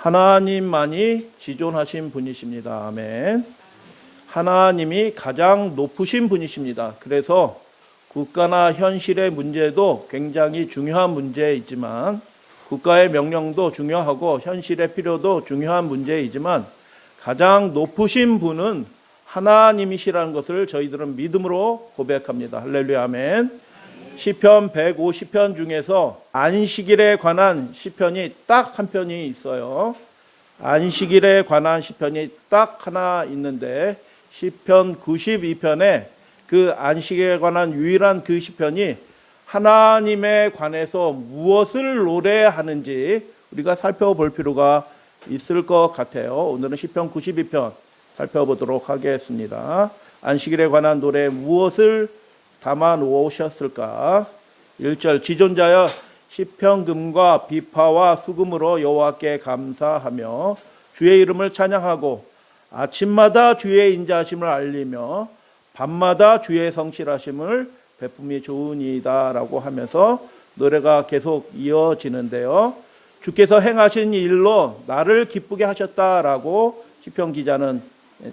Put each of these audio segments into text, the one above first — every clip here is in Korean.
하나님만이 지존하신 분이십니다. 아멘. 하나님이 가장 높으신 분이십니다. 그래서 국가나 현실의 문제도 굉장히 중요한 문제이지만, 국가의 명령도 중요하고 현실의 필요도 중요한 문제이지만, 가장 높으신 분은 하나님이시라는 것을 저희들은 믿음으로 고백합니다. 할렐루야, 아멘. 시편 150편 중에서 안식일에 관한 시편이 딱 한 편이 있어요. 안식일에 관한 시편이 딱 하나 있는데, 시편 92편에 그 안식일에 관한 유일한 그 시편이 하나님에 관해서 무엇을 노래하는지 우리가 살펴볼 필요가 있을 것 같아요. 오늘은 시편 92편 살펴보도록 하겠습니다. 안식일에 관한 노래 무엇을 담아 놓으셨을까? 1절 지존자여 시편금과 비파와 수금으로 여호와께 감사하며 주의 이름을 찬양하고 아침마다 주의 인자하심을 알리며 밤마다 주의 성실하심을 베품이 좋으니이다 라고 하면서 노래가 계속 이어지는데요. 주께서 행하신 일로 나를 기쁘게 하셨다라고 시편 기자는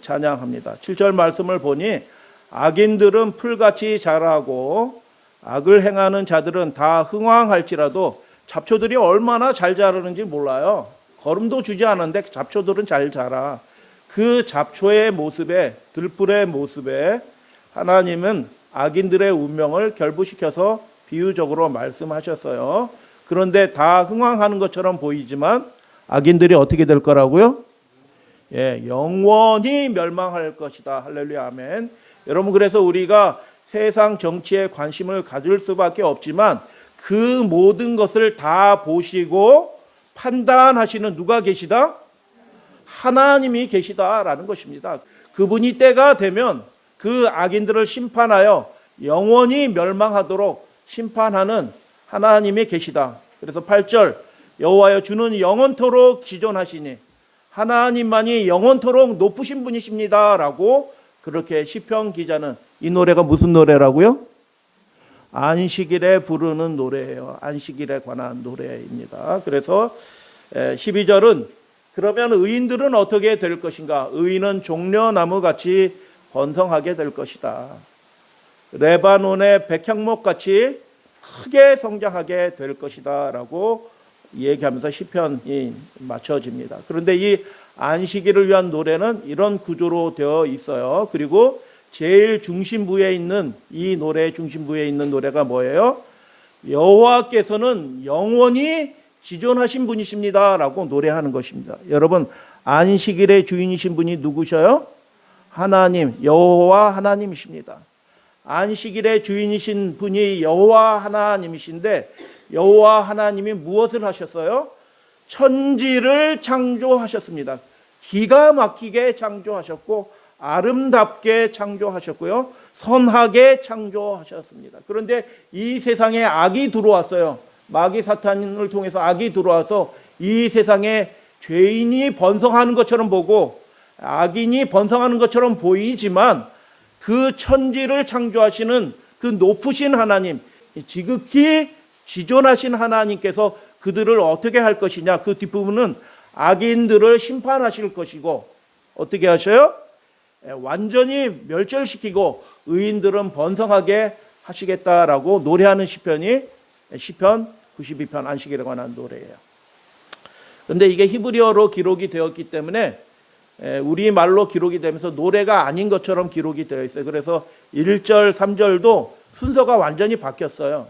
찬양합니다. 7절 말씀을 보니 악인들은 풀같이 자라고 악을 행하는 자들은 다 흥왕할지라도, 잡초들이 얼마나 잘 자라는지 몰라요. 거름도 주지 않은데 잡초들은 잘 자라. 그 잡초의 모습에, 들풀의 모습에 하나님은 악인들의 운명을 결부시켜서 비유적으로 말씀하셨어요. 그런데 다 흥왕하는 것처럼 보이지만 악인들이 어떻게 될 거라고요? 영원히 멸망할 것이다. 할렐루야, 아멘. 여러분, 그래서 우리가 세상 정치에 관심을 가질 수밖에 없지만 그 모든 것을 다 보시고 판단하시는 누가 계시다? 하나님이 계시다라는 것입니다. 그분이 때가 되면 그 악인들을 심판하여 영원히 멸망하도록 심판하는 하나님이 계시다. 그래서 8절 여호와여 주는 영원토록 지존하시니 하나님만이 영원토록 높으신 분이십니다 라고, 그렇게 시편 기자는, 이 노래가 무슨 노래라고요? 안식일에 부르는 노래예요. 안식일에 관한 노래입니다. 그래서 12절은 그러면 의인들은 어떻게 될 것인가? 의인은 종려나무같이 번성하게 될 것이다. 레바논의 백향목같이 크게 성장하게 될 것이다 라고 얘기하면서 시편이 맞춰집니다. 그런데 이 안식일을 위한 노래는 이런 구조로 되어 있어요. 그리고 제일 중심부에 있는, 이 노래의 중심부에 있는 노래가 뭐예요? 여호와께서는 영원히 지존하신 분이십니다 라고 노래하는 것입니다. 여러분, 안식일의 주인이신 분이 누구셔요? 하나님, 여호와 하나님이십니다. 안식일의 주인이신 분이 여호와 하나님이신데, 여호와 하나님이 무엇을 하셨어요? 천지를 창조하셨습니다. 기가 막히게 창조하셨고 아름답게 창조하셨고요, 선하게 창조하셨습니다. 그런데 이 세상에 악이 들어왔어요. 마귀 사탄을 통해서 악이 들어와서 이 세상에 죄인이 번성하는 것처럼 보고 악인이 번성하는 것처럼 보이지만, 그 천지를 창조하시는 그 높으신 하나님, 지극히 지존하신 하나님께서 그들을 어떻게 할 것이냐, 그 뒷부분은 악인들을 심판하실 것이고, 어떻게 하셔요? 완전히 멸절시키고 의인들은 번성하게 하시겠다라고 노래하는 시편이 시편 92편 안식일에 관한 노래예요. 그런데 이게 히브리어로 기록이 되었기 때문에 우리말로 기록이 되면서 노래가 아닌 것처럼 기록이 되어 있어요. 그래서 1절, 3절도 순서가 완전히 바뀌었어요.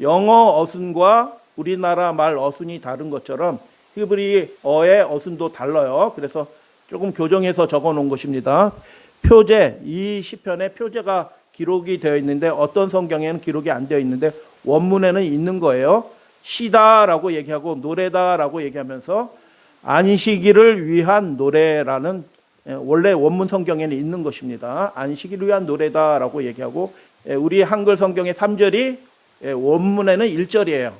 영어 어순과 우리나라 말 어순이 다른 것처럼 히브리어의 어순도 달라요. 그래서 조금 교정해서 적어 놓은 것입니다. 표제, 이 시편에 표제가 기록이 되어 있는데 어떤 성경에는 기록이 안 되어 있는데 원문에는 있는 거예요. 시다라고 얘기하고 노래다라고 얘기하면서 안식일을 위한 노래라는, 원래 원문 성경에는 있는 것입니다. 안식일을 위한 노래다라고 얘기하고, 우리 한글 성경의 3절이 원문에는 1절이에요.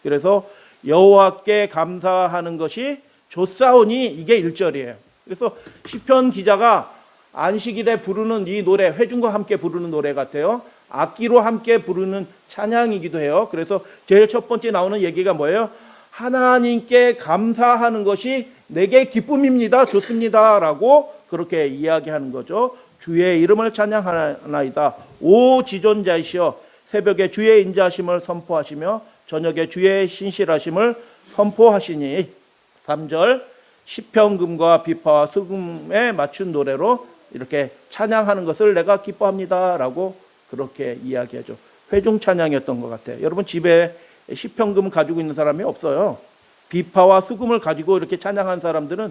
그래서 여호와께 감사하는 것이 좋사오니 이게 1절이에요. 그래서 시편 기자가 안식일에 부르는 이 노래, 회중과 함께 부르는 노래 같아요. 악기로 함께 부르는 찬양이기도 해요. 그래서 제일 첫 번째 나오는 얘기가 뭐예요? 하나님께 감사하는 것이 내게 기쁨입니다. 좋습니다. 라고 그렇게 이야기하는 거죠. 주의 이름을 찬양하나이다. 오 지존자이시여 새벽에 주의 인자하심을 선포하시며 저녁에 주의 신실하심을 선포하시니 3절 시편금과 비파와 수금에 맞춘 노래로 이렇게 찬양하는 것을 내가 기뻐합니다. 라고 그렇게 이야기하죠. 회중 찬양이었던 것 같아요. 여러분 집에 시편금 가지고 있는 사람이 없어요. 비파와 수금을 가지고 이렇게 찬양한 사람들은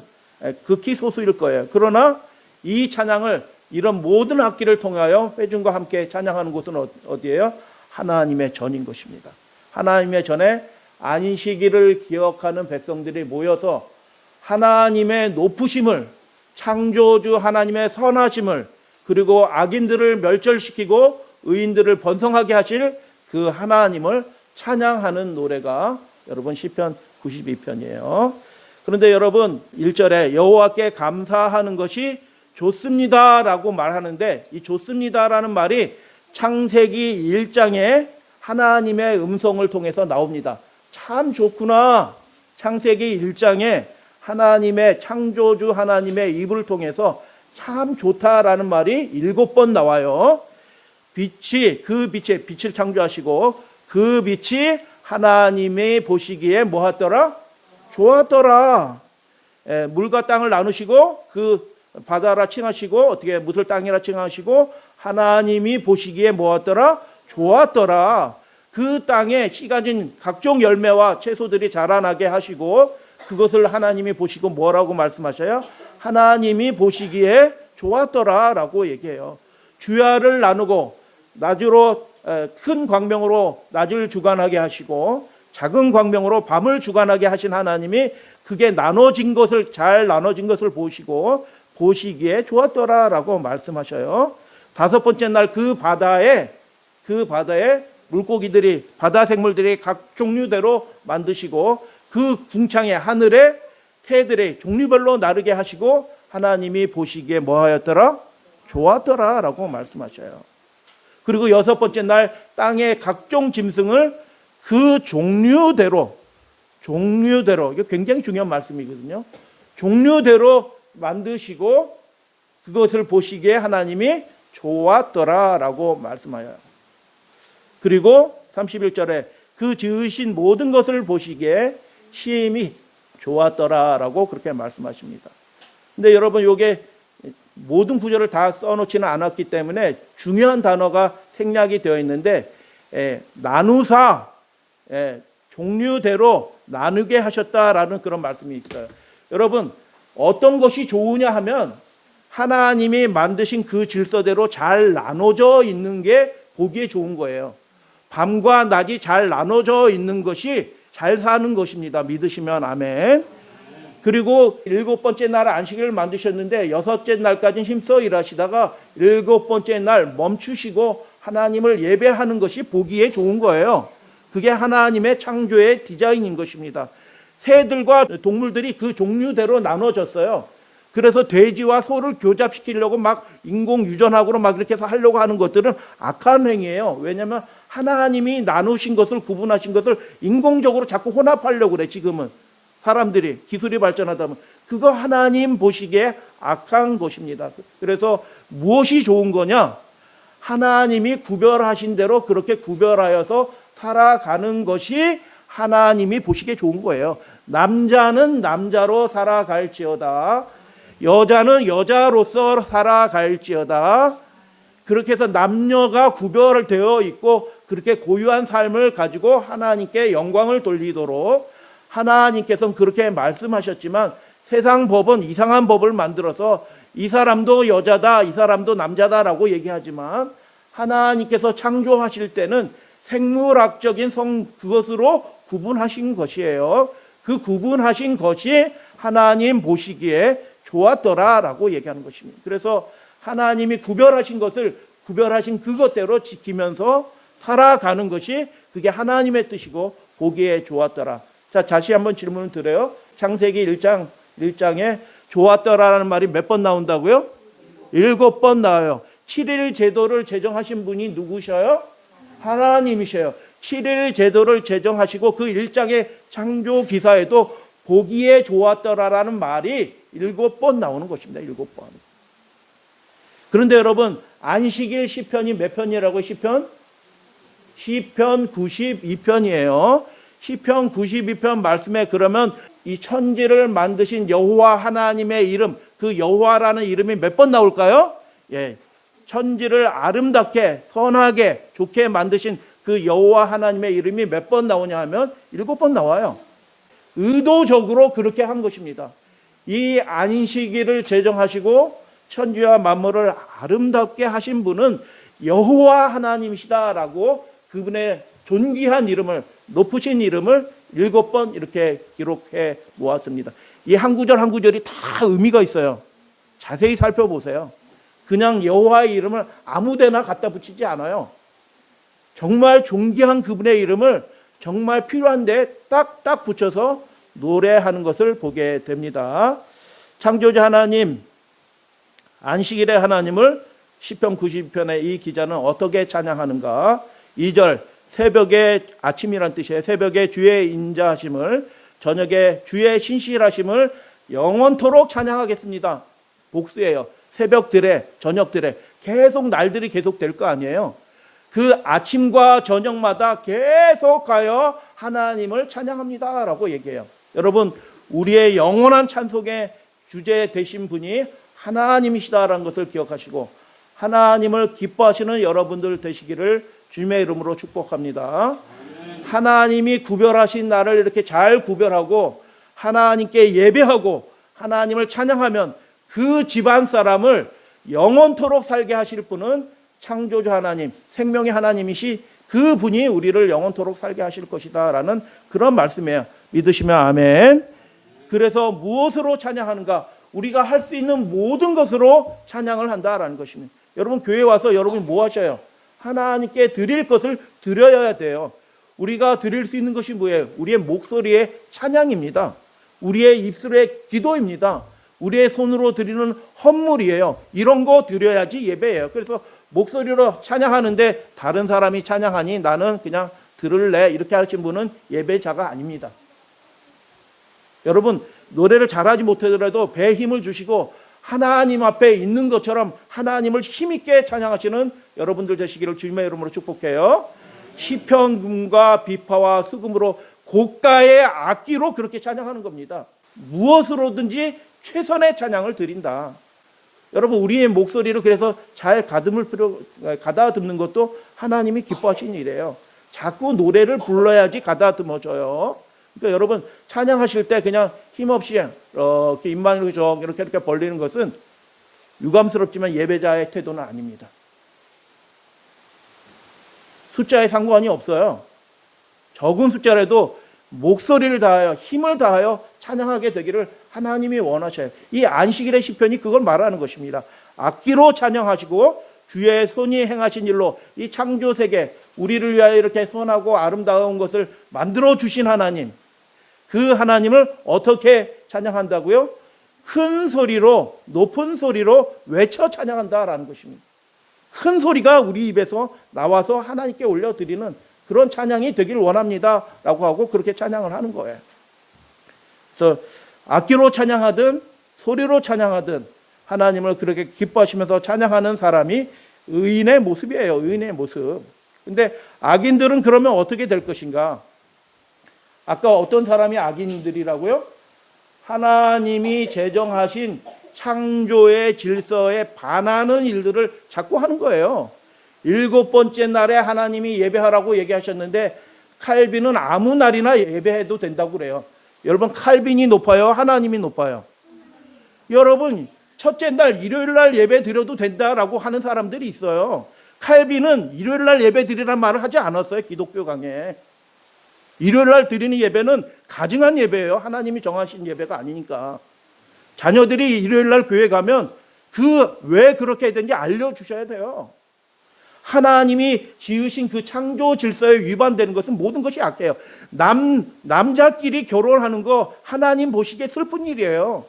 극히 소수일 거예요. 그러나 이 찬양을 이런 모든 악기를 통하여 회중과 함께 찬양하는 곳은 어디예요? 하나님의 전인 것입니다. 하나님의 전에 안식일을 기억하는 백성들이 모여서 하나님의 높으심을, 창조주 하나님의 선하심을, 그리고 악인들을 멸절시키고 의인들을 번성하게 하실 그 하나님을 찬양하는 노래가 여러분 시편 92편이에요. 그런데 여러분 1절에 여호와께 감사하는 것이 좋습니다라고 말하는데 이 좋습니다라는 말이 창세기 1장에 하나님의 음성을 통해서 나옵니다. 참 좋구나. 창세기 1장에 하나님의 창조주 하나님의 입을 통해서 참 좋다라는 말이 7번 나와요. 빛을 창조하시고 그 빛이 하나님이 보시기에 뭐하더라? 좋았더라. 물과 땅을 나누시고 그 바다라 칭하시고 어떻게 무술 땅이라 칭하시고 하나님이 보시기에 뭐하더라? 좋았더라. 그 땅에 씨 가진 각종 열매와 채소들이 자라나게 하시고 그것을 하나님이 보시고 뭐라고 말씀하셔요? 하나님이 보시기에 좋았더라 라고 얘기해요. 주야를 나누고 낮으로 큰 광명으로 낮을 주관하게 하시고 작은 광명으로 밤을 주관하게 하신 하나님이 그게 나눠진 것을 잘 나눠진 것을 보시고 보시기에 좋았더라 라고 말씀하셔요. 5번째 날 그 바다에 물고기들이 바다 생물들이 각 종류대로 만드시고 그 궁창에 하늘에 새들이 종류별로 나르게 하시고 하나님이 보시기에 뭐하였더라? 좋았더라 라고 말씀하셔요. 그리고 6번째 날 땅의 각종 짐승을 그 종류대로 이게 굉장히 중요한 말씀이거든요. 종류대로 만드시고 그것을 보시기에 하나님이 좋았더라 라고 말씀하여요. 그리고 31절에 그 지으신 모든 것을 보시기에 심히 좋았더라 라고 그렇게 말씀하십니다. 근데 여러분 이게 모든 구절을 다 써놓지는 않았기 때문에 중요한 단어가 생략이 되어 있는데 나누사 종류대로 나누게 하셨다라는 그런 말씀이 있어요. 여러분 어떤 것이 좋으냐 하면 하나님이 만드신 그 질서대로 잘 나눠져 있는 게 보기에 좋은 거예요. 밤과 낮이 잘 나눠져 있는 것이 잘 사는 것입니다. 믿으시면 아멘. 그리고 7번째 날 안식일을 만드셨는데 6째 날까지는 힘써 일하시다가 7번째 날 멈추시고 하나님을 예배하는 것이 보기에 좋은 거예요. 그게 하나님의 창조의 디자인인 것입니다. 새들과 동물들이 그 종류대로 나눠졌어요. 그래서 돼지와 소를 교잡시키려고 막 인공 유전학으로 막 이렇게 해서 하려고 하는 것들은 악한 행위예요. 왜냐하면 하나님이 나누신 것을 구분하신 것을 인공적으로 자꾸 혼합하려고 그래. 지금은 사람들이 기술이 발전하다 보면 그거 하나님 보시기에 악한 것입니다. 그래서 무엇이 좋은 거냐? 하나님이 구별하신 대로 그렇게 구별하여서 살아가는 것이 하나님이 보시기에 좋은 거예요. 남자는 남자로 살아갈지어다. 여자는 여자로서 살아갈지어다. 그렇게 해서 남녀가 구별되어 있고 그렇게 고유한 삶을 가지고 하나님께 영광을 돌리도록 하나님께서는 그렇게 말씀하셨지만 세상 법은 이상한 법을 만들어서 이 사람도 여자다, 이 사람도 남자다라고 얘기하지만 하나님께서 창조하실 때는 생물학적인 그것으로 구분하신 것이에요. 그 구분하신 것이 하나님 보시기에 좋았더라라고 얘기하는 것입니다. 그래서 하나님이 구별하신 것을 구별하신 그것대로 지키면서 살아가는 것이 그게 하나님의 뜻이고 보기에 좋았더라. 자, 다시 한번 질문을 드려요. 창세기 1장에 좋았더라라는 말이 몇 번 나온다고요? 7번 나와요. 7일 제도를 제정하신 분이 누구셔요? 하나님이셔요. 7일 제도를 제정하시고 그 1장의 창조 기사에도 보기에 좋았더라라는 말이 7번 나오는 것입니다. 7번. 그런데 여러분, 안식일 시편이 몇 편이라고? 시편 92편이에요. 시편 92편 말씀에 그러면 이 천지를 만드신 여호와 하나님의 이름, 그 여호와라는 이름이 몇 번 나올까요? 예. 천지를 아름답게 선하게 좋게 만드신 그 여호와 하나님의 이름이 몇 번 나오냐 하면 7번 나와요. 의도적으로 그렇게 한 것입니다. 이 안식일을 제정하시고 천지와 만물을 아름답게 하신 분은 여호와 하나님이시다라고 그분의 존귀한 이름을, 높으신 이름을 7번 이렇게 기록해 놓았습니다. 이 한 구절 한 구절이 다 의미가 있어요. 자세히 살펴보세요. 그냥 여호와의 이름을 아무데나 갖다 붙이지 않아요. 정말 존귀한 그분의 이름을 정말 필요한데 딱딱 붙여서 노래하는 것을 보게 됩니다. 창조자 하나님, 안식일의 하나님을 시편 92편의 이 기자는 어떻게 찬양하는가? 2절, 새벽에, 아침이란 뜻이에요. 새벽에 주의 인자하심을, 저녁에 주의 신실하심을 영원토록 찬양하겠습니다. 복수예요. 새벽들에, 저녁들에 계속 날들이 계속 될 거 아니에요. 그 아침과 저녁마다 계속하여 하나님을 찬양합니다 라고 얘기해요. 여러분, 우리의 영원한 찬송의 주제 되신 분이 하나님이시다라는 것을 기억하시고 하나님을 기뻐하시는 여러분들 되시기를 주님의 이름으로 축복합니다. 하나님이 구별하신 나를 이렇게 잘 구별하고 하나님께 예배하고 하나님을 찬양하면 그 집안 사람을 영원토록 살게 하실 분은 창조주 하나님, 생명의 하나님이시 그 분이 우리를 영원토록 살게 하실 것이다 라는 그런 말씀이에요. 믿으시면 아멘. 그래서 무엇으로 찬양하는가? 우리가 할 수 있는 모든 것으로 찬양을 한다라는 것입니다. 여러분, 교회 와서 여러분이 뭐 하셔요? 하나님께 드릴 것을 드려야 돼요. 우리가 드릴 수 있는 것이 뭐예요? 우리의 목소리의 찬양입니다. 우리의 입술의 기도입니다. 우리의 손으로 드리는 헌물이에요. 이런 거 드려야지 예배예요. 그래서 목소리로 찬양하는데 다른 사람이 찬양하니 나는 그냥 들을래 이렇게 하신 분은 예배자가 아닙니다. 여러분, 노래를 잘하지 못하더라도 배에 힘을 주시고 하나님 앞에 있는 것처럼 하나님을 힘있게 찬양하시는 여러분들 되시기를 주님의 이름으로 축복해요. 시편과 비파와 수금으로 고가의 악기로 그렇게 찬양하는 겁니다. 무엇으로든지 최선의 찬양을 드린다. 여러분, 우리의 목소리를 그래서 잘 가다듬는 것도 하나님이 기뻐하시는 일이에요. 자꾸 노래를 불러야지 가다듬어져요. 그러니까 여러분, 찬양하실 때 그냥 힘없이 이렇게 입만 이렇게 벌리는 것은 유감스럽지만 예배자의 태도는 아닙니다. 숫자에 상관이 없어요. 적은 숫자라도 목소리를 다하여 힘을 다하여 찬양하게 되기를 하나님이 원하셔요. 이 안식일의 시편이 그걸 말하는 것입니다. 악기로 찬양하시고 주의 손이 행하신 일로 이 창조세계 우리를 위하여 이렇게 선하고 아름다운 것을 만들어 주신 하나님, 그 하나님을 어떻게 찬양한다고요? 큰 소리로, 높은 소리로 외쳐 찬양한다라는 것입니다. 큰 소리가 우리 입에서 나와서 하나님께 올려드리는 그런 찬양이 되길 원합니다 라고 하고 그렇게 찬양을 하는 거예요. 그래서 악기로 찬양하든 소리로 찬양하든 하나님을 그렇게 기뻐하시면서 찬양하는 사람이 의인의 모습이에요. 의인의 모습. 근데 악인들은 그러면 어떻게 될 것인가? 아까 어떤 사람이 악인들이라고요? 하나님이 제정하신 창조의 질서에 반하는 일들을 자꾸 하는 거예요. 7번째 날에 하나님이 예배하라고 얘기하셨는데 칼빈은 아무 날이나 예배해도 된다고 그래요. 여러분, 칼빈이 높아요? 하나님이 높아요? 여러분, 첫째 날 일요일 날 예배 드려도 된다라고 하는 사람들이 있어요. 칼빈은 일요일 날 예배 드리라는 말을 하지 않았어요. 기독교 강에. 일요일 날 드리는 예배는 가증한 예배예요. 하나님이 정하신 예배가 아니니까. 자녀들이 일요일 날 교회 가면 왜 그렇게 되는지 알려주셔야 돼요. 하나님이 지으신 그 창조 질서에 위반되는 것은 모든 것이 악해요. 남자끼리 결혼하는 거 하나님 보시기에 슬픈 일이에요.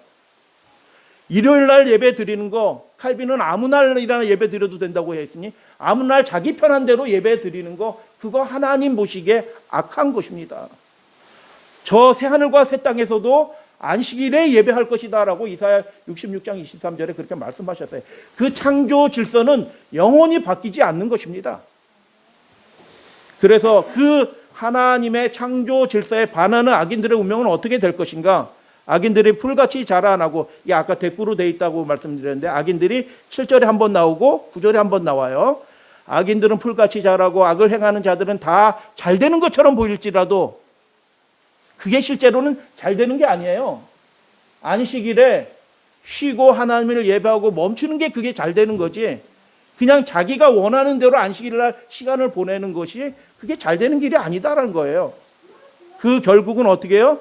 일요일 날 예배 드리는 거 칼빈은 아무 날이나 예배 드려도 된다고 했으니 아무 날 자기 편한 대로 예배 드리는 거, 그거 하나님 보시기에 악한 것입니다. 저 새하늘과 새 땅에서도 안식일에 예배할 것이다 라고 이사야 66장 23절에 그렇게 말씀하셨어요. 그 창조 질서는 영원히 바뀌지 않는 것입니다. 그래서 그 하나님의 창조 질서에 반하는 악인들의 운명은 어떻게 될 것인가? 악인들이 풀같이 자라나고, 이게 아까 대꾸로 돼 있다고 말씀드렸는데, 악인들이 7절에 한 번 나오고 9절에 한 번 나와요. 악인들은 풀같이 자라고 악을 행하는 자들은 다 잘 되는 것처럼 보일지라도 그게 실제로는 잘 되는 게 아니에요. 안식일에 쉬고 하나님을 예배하고 멈추는 게 그게 잘 되는 거지, 그냥 자기가 원하는 대로 안식일날 시간을 보내는 것이 그게 잘 되는 길이 아니다라는 거예요. 그 결국은 어떻게 해요?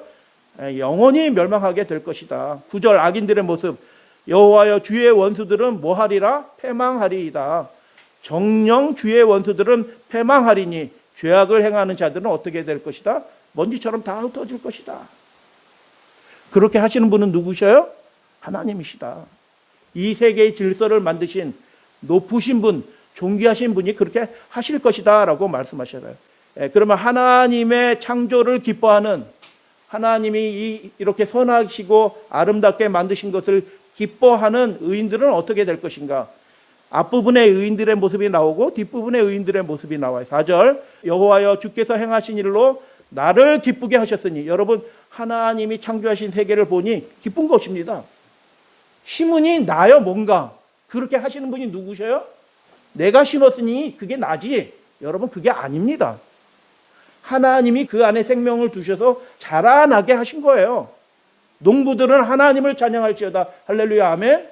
영원히 멸망하게 될 것이다. 9절 악인들의 모습. 여호와여 주의 원수들은 뭐하리라? 패망하리이다. 정녕 주의 원수들은 패망하리니 죄악을 행하는 자들은 어떻게 될 것이다? 먼지처럼 다 흩어질 것이다. 그렇게 하시는 분은 누구셔요? 하나님이시다. 이 세계의 질서를 만드신 높으신 분, 존귀하신 분이 그렇게 하실 것이다 라고 말씀하셨어요. 그러면 하나님의 창조를 기뻐하는, 하나님이 이렇게 선하시고 아름답게 만드신 것을 기뻐하는 의인들은 어떻게 될 것인가? 앞부분에 의인들의 모습이 나오고 뒷부분에 의인들의 모습이 나와요. 4절 여호와여 주께서 행하신 일로 나를 기쁘게 하셨으니, 여러분 하나님이 창조하신 세계를 보니 기쁜 것입니다. 심으니 나요 뭔가, 그렇게 하시는 분이 누구셔요? 내가 심었으니 그게 나지. 여러분 그게 아닙니다. 하나님이 그 안에 생명을 두셔서 자라나게 하신 거예요. 농부들은 하나님을 찬양할지어다. 할렐루야 아멘.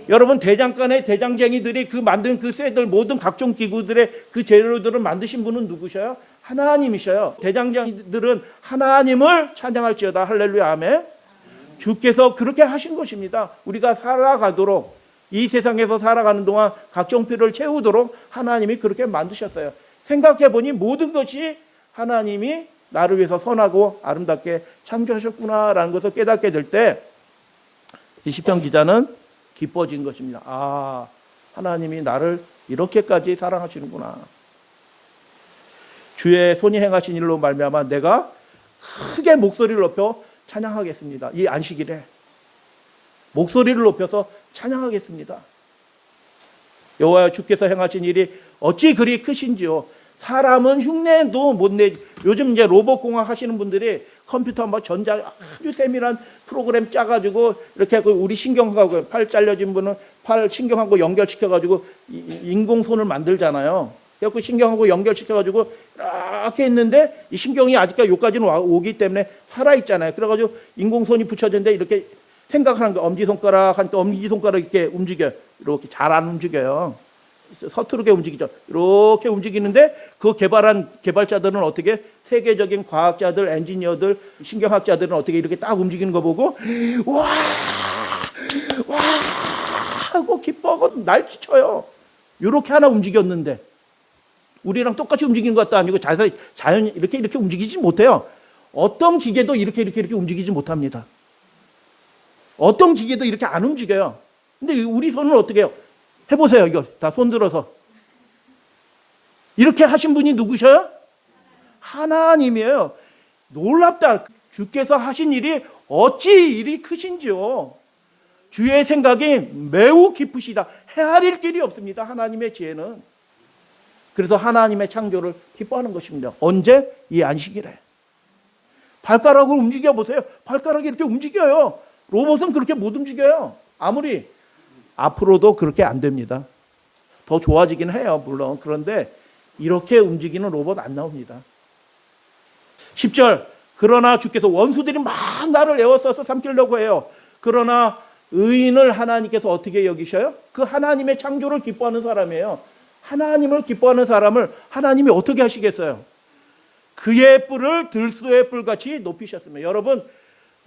여러분 대장간의 대장쟁이들이 그 만든 그 쇠들 모든 각종 기구들의 그 재료들을 만드신 분은 누구셔요? 하나님이셔요. 대장쟁이들은 하나님을 찬양할지어다. 할렐루야 아멘. 주께서 그렇게 하신 것입니다. 우리가 살아가도록, 이 세상에서 살아가는 동안 각종 필요를 채우도록 하나님이 그렇게 만드셨어요. 생각해 보니 모든 것이 하나님이 나를 위해서 선하고 아름답게 창조하셨구나라는 것을 깨닫게 될 때 이 시편 기자는 기뻐진 것입니다. 아, 하나님이 나를 이렇게까지 사랑하시는구나. 주의 손이 행하신 일로 말미암아 내가 크게 목소리를 높여 찬양하겠습니다. 이 안식일에 목소리를 높여서 찬양하겠습니다. 여호와 주께서 행하신 일이 어찌 그리 크신지요. 사람은 흉내도 못 내. 요즘 이제 로봇 공학 하시는 분들이 컴퓨터 뭐 전자 아주 세밀한 프로그램 짜가지고 이렇게 우리 신경하고, 팔 잘려진 분은 팔 신경하고 연결시켜가지고 인공 손을 만들잖아요. 그래서 신경하고 연결시켜가지고 이렇게 했는데 이 신경이 아직까지 여기까지는 오기 때문에 살아있잖아요. 그래가지고 인공손이 붙여졌는데 이렇게 생각하는 거, 엄지손가락 하니까 엄지손가락 이렇게 움직여요. 이렇게 잘 안 움직여요. 서투르게 움직이죠. 이렇게 움직이는데 그 개발한 개발자들은 어떻게, 세계적인 과학자들, 엔지니어들, 신경학자들은 어떻게 이렇게 딱 움직이는 거 보고 와 하고 기뻐하고 날치쳐요. 이렇게 하나 움직였는데 우리랑 똑같이 움직이는 것도 아니고 자연이 이렇게 움직이지 못해요. 어떤 기계도 이렇게 움직이지 못합니다. 어떤 기계도 이렇게 안 움직여요. 근데 우리 손은 어떻게 해요? 해보세요. 이거 다 손 들어서. 이렇게 하신 분이 누구셔요? 하나님이에요. 놀랍다. 주께서 하신 일이 어찌 이리 크신지요. 주의 생각이 매우 깊으시다. 헤아릴 길이 없습니다. 하나님의 지혜는. 그래서 하나님의 창조를 기뻐하는 것입니다. 언제? 이 안식일에. 발가락을 움직여 보세요. 발가락이 이렇게 움직여요. 로봇은 그렇게 못 움직여요. 아무리. 앞으로도 그렇게 안 됩니다. 더 좋아지긴 해요, 물론. 그런데 이렇게 움직이는 로봇 안 나옵니다. 10절 그러나 주께서 원수들이 막 나를 에워싸서 삼키려고 해요. 그러나 의인을 하나님께서 어떻게 여기셔요? 그 하나님의 창조를 기뻐하는 사람이에요. 하나님을 기뻐하는 사람을 하나님이 어떻게 하시겠어요? 그의 뿔을 들소의 뿔같이 높이셨습니다. 여러분,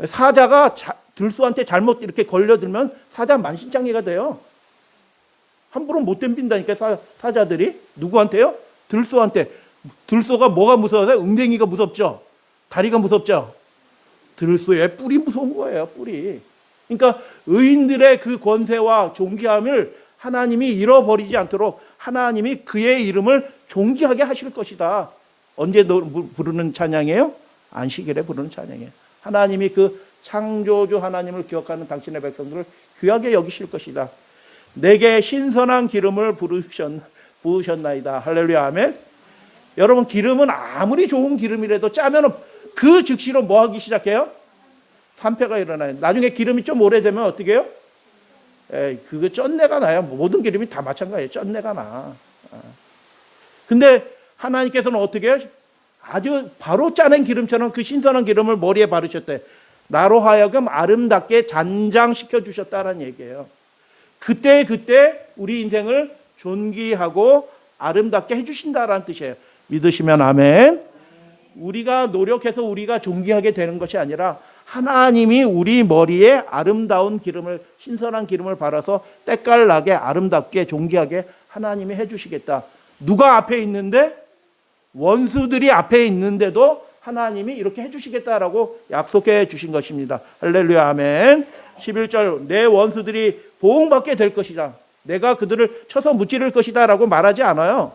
사자가 들소한테 잘못 이렇게 걸려들면 사자 만신창이가 돼요. 함부로 못 덤빈다니까 사자들이. 누구한테요? 들소한테. 들소가 뭐가 무서워요? 웅댕이가 무섭죠? 다리가 무섭죠? 들소의 뿔이 무서운 거예요. 뿔이. 그러니까 의인들의 그 권세와 존귀함을 하나님이 잃어버리지 않도록 하나님이 그의 이름을 존귀하게 하실 것이다. 언제 부르는 찬양이에요? 안식일에 부르는 찬양이에요. 하나님이 그 창조주 하나님을 기억하는 당신의 백성들을 귀하게 여기실 것이다. 내게 신선한 기름을 부으셨나이다. 할렐루야, 아멘. 여러분, 기름은 아무리 좋은 기름이라도 짜면 그 즉시로 뭐 하기 시작해요? 산패가 일어나요. 나중에 기름이 좀 오래되면 어떻게 해요? 그거 쩐내가 나요. 모든 기름이 다 마찬가지예요. 쩐내가 나. 근데 하나님께서는 어떻게 해요? 아주 바로 짜낸 기름처럼 그 신선한 기름을 머리에 바르셨대. 나로 하여금 아름답게 잔장시켜 주셨다는 얘기예요. 그때 우리 인생을 존귀하고 아름답게 해주신다라는 뜻이에요. 믿으시면 아멘. 우리가 노력해서 우리가 존귀하게 되는 것이 아니라 하나님이 우리 머리에 아름다운 기름을, 신선한 기름을 발라서 때깔나게 아름답게 존귀하게 하나님이 해주시겠다. 누가 앞에 있는데? 원수들이 앞에 있는데도 하나님이 이렇게 해주시겠다라고 약속해 주신 것입니다. 할렐루야, 아멘. 11절, 내 원수들이 보응받게 될 것이다. 내가 그들을 쳐서 무찌를 것이다 라고 말하지 않아요.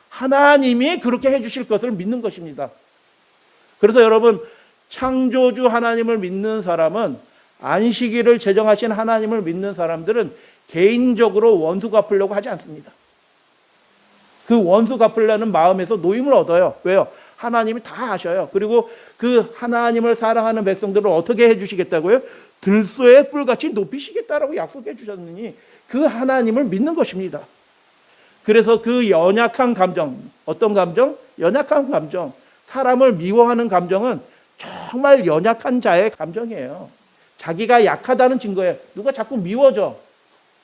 하나님이 그렇게 해주실 것을 믿는 것입니다. 그래서 여러분, 창조주 하나님을 믿는 사람은, 안식일을 제정하신 하나님을 믿는 사람들은 개인적으로 원수 갚으려고 하지 않습니다. 그 원수 갚으려는 마음에서 노임을 얻어요. 왜요? 하나님이 다 아셔요. 그리고 그 하나님을 사랑하는 백성들을 어떻게 해주시겠다고요? 들소의 뿔같이 높이시겠다라고 약속해 주셨느니 그 하나님을 믿는 것입니다. 그래서 그 연약한 감정, 어떤 감정? 연약한 감정, 사람을 미워하는 감정은 정말 연약한 자의 감정이에요. 자기가 약하다는 증거예요. 누가 자꾸 미워져.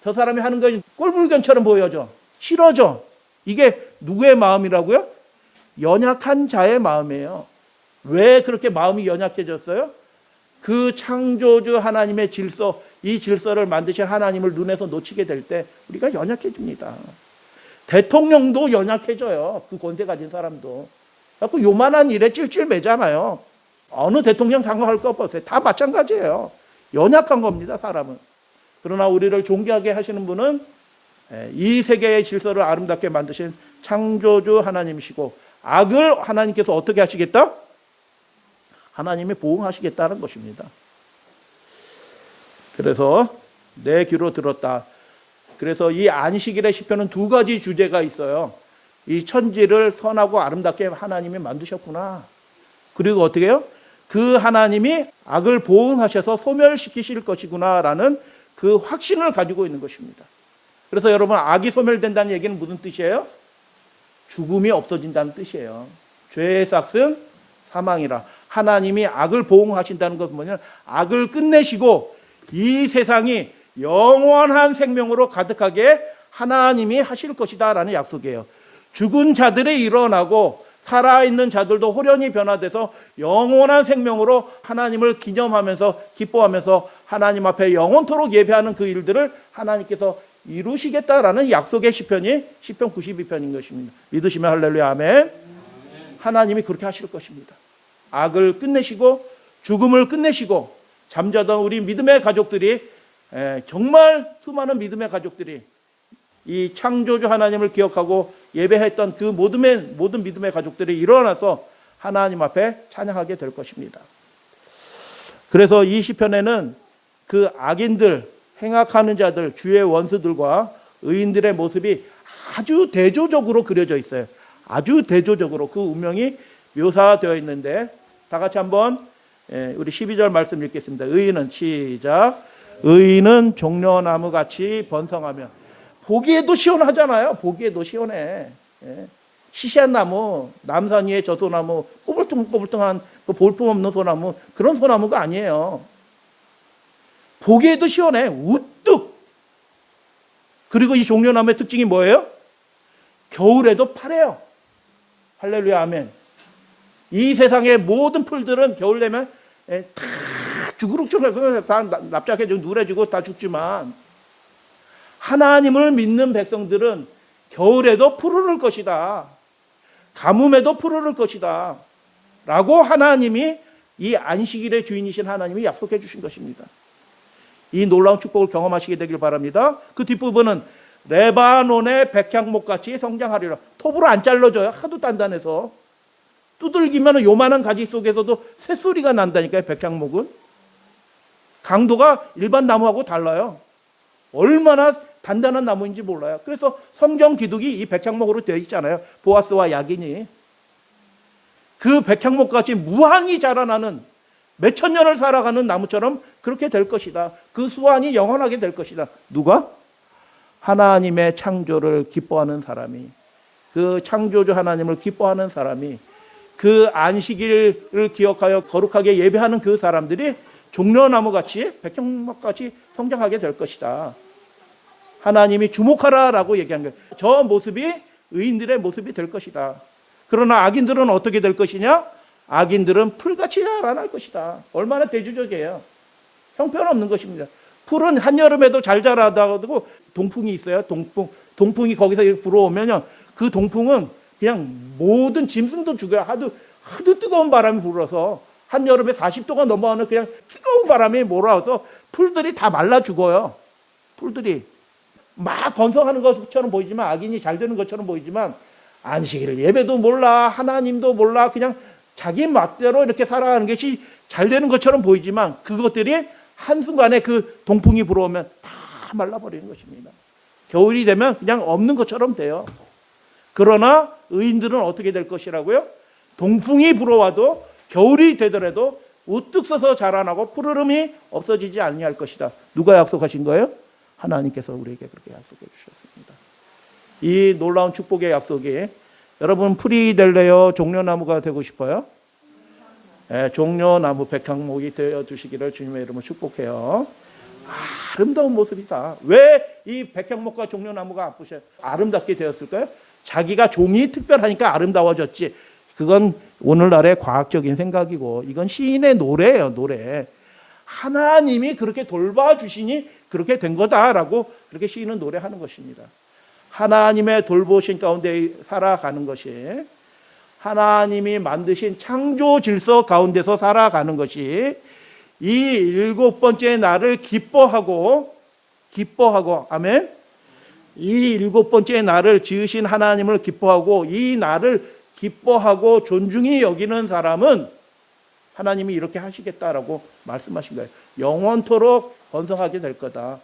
저 사람이 하는 거 꼴불견처럼 보여져. 싫어져. 이게 누구의 마음이라고요? 연약한 자의 마음이에요. 왜 그렇게 마음이 연약해졌어요? 그 창조주 하나님의 질서, 이 질서를 만드신 하나님을 눈에서 놓치게 될 때 우리가 연약해집니다. 대통령도 연약해져요. 그 권세 가진 사람도. 자꾸 요만한 일에 찔찔매잖아요. 어느 대통령 상관할 거 없어요. 다 마찬가지예요. 연약한 겁니다, 사람은. 그러나 우리를 존귀하게 하시는 분은 이 세계의 질서를 아름답게 만드신 창조주 하나님이시고, 악을 하나님께서 어떻게 하시겠다? 하나님이 보응하시겠다는 것입니다. 그래서 내 귀로 들었다. 그래서 이 안식일의 시편은 두 가지 주제가 있어요. 이 천지를 선하고 아름답게 하나님이 만드셨구나. 그리고 어떻게 해요? 그 하나님이 악을 보응하셔서 소멸시키실 것이구나라는 그 확신을 가지고 있는 것입니다. 그래서 여러분, 악이 소멸된다는 얘기는 무슨 뜻이에요? 죽음이 없어진다는 뜻이에요. 죄의 삭은 사망이라. 하나님이 악을 보응하신다는 것은 뭐냐면 악을 끝내시고 이 세상이 영원한 생명으로 가득하게 하나님이 하실 것이다 라는 약속이에요. 죽은 자들이 일어나고 살아있는 자들도 호련히 변화돼서 영원한 생명으로 하나님을 기념하면서 기뻐하면서 하나님 앞에 영원토록 예배하는 그 일들을 하나님께서 이루시겠다라는 약속의 시편이 시편 92편인 것입니다. 믿으시면 할렐루야, 아멘. 하나님이 그렇게 하실 것입니다. 악을 끝내시고 죽음을 끝내시고 잠자던 우리 믿음의 가족들이, 정말 수많은 믿음의 가족들이 이 창조주 하나님을 기억하고 예배했던 그 모든 믿음의 가족들이 일어나서 하나님 앞에 찬양하게 될 것입니다. 그래서 이 시편에는 그 악인들, 행악하는 자들, 주의 원수들과 의인들의 모습이 아주 대조적으로 그려져 있어요. 아주 대조적으로 그 운명이 묘사되어 있는데, 다 같이 한번 우리 12절 말씀 읽겠습니다. 의인은, 시작. 의인은 종려나무같이 번성하며. 보기에도 시원하잖아요. 보기에도 시원해. 시시한 나무, 남산 위의 저 소나무, 꼬불퉁꼬불퉁한 그 볼품없는 소나무, 그런 소나무가 아니에요. 보기에도 시원해. 우뚝. 그리고 이 종려나무의 특징이 뭐예요? 겨울에도 파래요. 할렐루야, 아멘. 이 세상의 모든 풀들은 겨울 되면 다 주구룩주룩해서 다 납작해지고 누래지고 다 죽지만, 하나님을 믿는 백성들은 겨울에도 푸르를 것이다. 가뭄에도 푸르를 것이다. 라고 하나님이, 이 안식일의 주인이신 하나님이 약속해 주신 것입니다. 이 놀라운 축복을 경험하시게 되길 바랍니다. 그 뒷부분은 레바논의 백향목같이 성장하리라. 톱으로 안 잘라줘요. 하도 단단해서. 두들기면 요만한 가지 속에서도 새소리가 난다니까요. 백향목은. 강도가 일반 나무하고 달라요. 얼마나 단단한 나무인지 몰라요. 그래서 성경 기둥이 이 백향목으로 되어 있잖아요. 보아스와 야긴이. 그 백향목같이 무한히 자라나는 몇천 년을 살아가는 나무처럼 그렇게 될 것이다. 그 수완이 영원하게 될 것이다. 누가? 하나님의 창조를 기뻐하는 사람이, 그 창조주 하나님을 기뻐하는 사람이, 그 안식일을 기억하여 거룩하게 예배하는 그 사람들이 종려나무같이 백향목같이 성장하게 될 것이다. 하나님이 주목하라라고 얘기한 거예요. 저 모습이 의인들의 모습이 될 것이다. 그러나 악인들은 어떻게 될 것이냐? 악인들은 풀같이 자라날 것이다. 얼마나 대조적이에요. 형편없는 것입니다. 풀은 한여름에도 잘 자라다고 동풍이 있어요. 동풍이 거기서 불어오면요, 그 동풍은 그냥 모든 짐승도 죽여요. 하도 뜨거운 바람이 불어서 한여름에 40도가 넘어가는 그냥 뜨거운 바람이 몰아와서 풀들이 다 말라 죽어요. 풀들이 막 번성하는 것처럼 보이지만, 악인이 잘 되는 것처럼 보이지만, 안식일 예배도 몰라, 하나님도 몰라, 그냥 자기 맛대로 이렇게 살아가는 것이 잘 되는 것처럼 보이지만, 그것들이 한순간에 그 동풍이 불어오면 다 말라버리는 것입니다. 겨울이 되면 그냥 없는 것처럼 돼요. 그러나 의인들은 어떻게 될 것이라고요? 동풍이 불어와도 겨울이 되더라도 우뚝 서서 자라나고 푸르름이 없어지지 아니할 것이다. 누가 약속하신 거예요? 하나님께서 우리에게 그렇게 약속해 주셨습니다. 이 놀라운 축복의 약속이, 여러분 풀이 될래요? 종려나무가 되고 싶어요? 네, 종려나무 백향목이 되어주시기를 주님의 이름으로 축복해요. 아름다운 모습이다. 왜 이 백향목과 종려나무가 아름답게 되었을까요? 자기가 종이 특별하니까 아름다워졌지. 그건 오늘날의 과학적인 생각이고, 이건 시인의 노래예요. 노래. 하나님이 그렇게 돌봐주시니 그렇게 된 거다라고 그렇게 시인은 노래하는 것입니다. 하나님의 돌보신 가운데 살아가는 것이, 하나님이 만드신 창조 질서 가운데서 살아가는 것이, 이 7번째 날을 기뻐하고, 아멘. 이 7번째 날을 지으신 하나님을 기뻐하고, 이 날을 기뻐하고 존중히 여기는 사람은 하나님이 이렇게 하시겠다라고 말씀하신 거예요. 영원토록 번성하게 될 거다.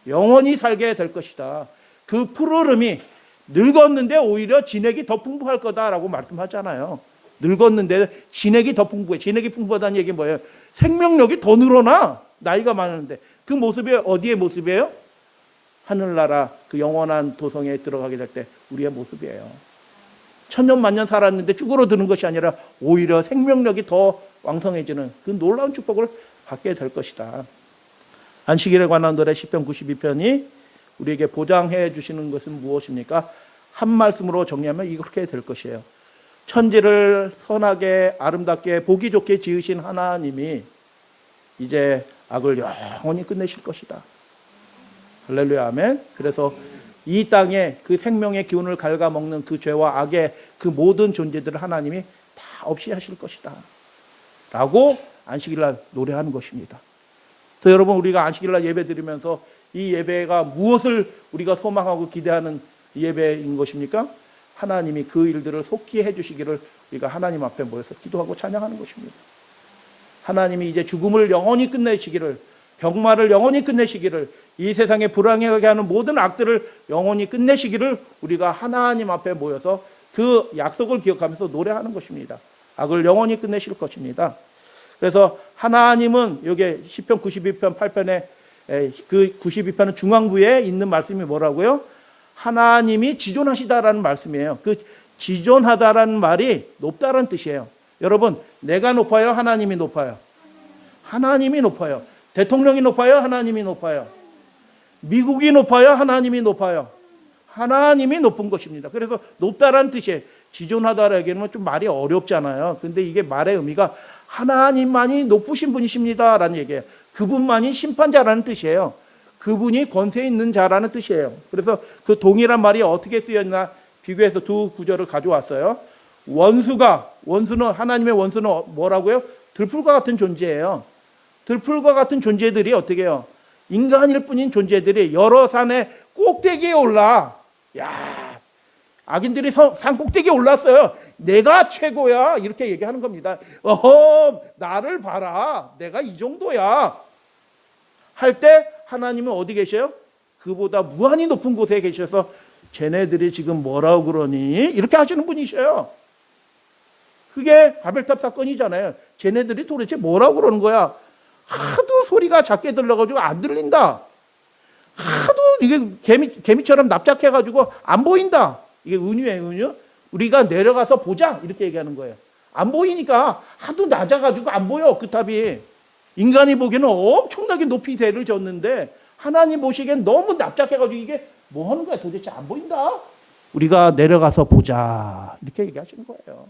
영원히 살게 될 것이다. 그 푸르름이 늙었는데 오히려 진액이 더 풍부할 거다라고 말씀하잖아요. 늙었는데 진액이 더 풍부해. 진액이 풍부하다는 얘기 뭐예요? 생명력이 더 늘어나. 나이가 많은데. 그 모습이 어디의 모습이에요? 하늘나라 그 영원한 도성에 들어가게 될 때 우리의 모습이에요. 천년 만년 살았는데 쭈그러드는 것이 아니라 오히려 생명력이 더 왕성해지는 그 놀라운 축복을 받게 될 것이다. 안식일에 관한 노래 시편 92편이 우리에게 보장해 주시는 것은 무엇입니까? 한 말씀으로 정리하면 이렇게 될 것이에요. 천지를 선하게 아름답게 보기 좋게 지으신 하나님이 이제 악을 영원히 끝내실 것이다. 할렐루야, 아멘. 그래서 이 땅에 그 생명의 기운을 갉아먹는 그 죄와 악의 그 모든 존재들을 하나님이 다 없이 하실 것이다 라고 안식일날 노래하는 것입니다. 그래서 여러분, 우리가 안식일날 예배 드리면서 이 예배가 무엇을 우리가 소망하고 기대하는 예배인 것입니까? 하나님이 그 일들을 속히 해주시기를 우리가 하나님 앞에 모여서 기도하고 찬양하는 것입니다. 하나님이 이제 죽음을 영원히 끝내시기를, 병마를 영원히 끝내시기를, 이 세상에 불행하게 하는 모든 악들을 영원히 끝내시기를 우리가 하나님 앞에 모여서 그 약속을 기억하면서 노래하는 것입니다. 악을 영원히 끝내실 것입니다. 그래서 하나님은 여기 시편 92편 8편에 그 92편은 중앙부에 있는 말씀이 뭐라고요? 하나님이 지존하시다라는 말씀이에요. 그 지존하다라는 말이 높다라는 뜻이에요. 여러분, 내가 높아요? 하나님이 높아요? 하나님이 높아요. 대통령이 높아요? 하나님이 높아요? 미국이 높아요? 하나님이 높아요? 하나님이 높은 것입니다. 그래서 높다라는 뜻이에요. 지존하다라기에는 좀 말이 어렵잖아요. 근데 이게 말의 의미가 하나님만이 높으신 분이십니다 라는 얘기예요. 그분만이 심판자라는 뜻이에요. 그분이 권세 있는 자라는 뜻이에요. 그래서 그 동일한 말이 어떻게 쓰였나 비교해서 두 구절을 가져왔어요. 원수는, 하나님의 원수는 뭐라고요? 들풀과 같은 존재예요. 들풀과 같은 존재들이 어떻게 해요? 인간일 뿐인 존재들이 여러 산의 꼭대기에 올라, 야, 악인들이 산 꼭대기에 올랐어요. 내가 최고야 이렇게 얘기하는 겁니다. 나를 봐라, 내가 이 정도야 할 때 하나님은 어디 계셔요? 그보다 무한히 높은 곳에 계셔서 쟤네들이 지금 뭐라고 그러니? 이렇게 하시는 분이셔요. 그게 바벨탑 사건이잖아요. 쟤네들이 도대체 뭐라고 그러는 거야? 하도 소리가 작게 들려가지고 안 들린다. 하도 이게 개미처럼 납작해가지고 안 보인다. 이게 은유예요, 은유. 우리가 내려가서 보자 이렇게 얘기하는 거예요. 안 보이니까 하도 낮아가지고 안 보여, 그 탑이. 인간이 보기에는 엄청나게 높이 대를 졌는데 하나님 보시기엔 너무 납작해가지고 이게 뭐 하는 거야, 도대체 안 보인다. 우리가 내려가서 보자 이렇게 얘기하시는 거예요.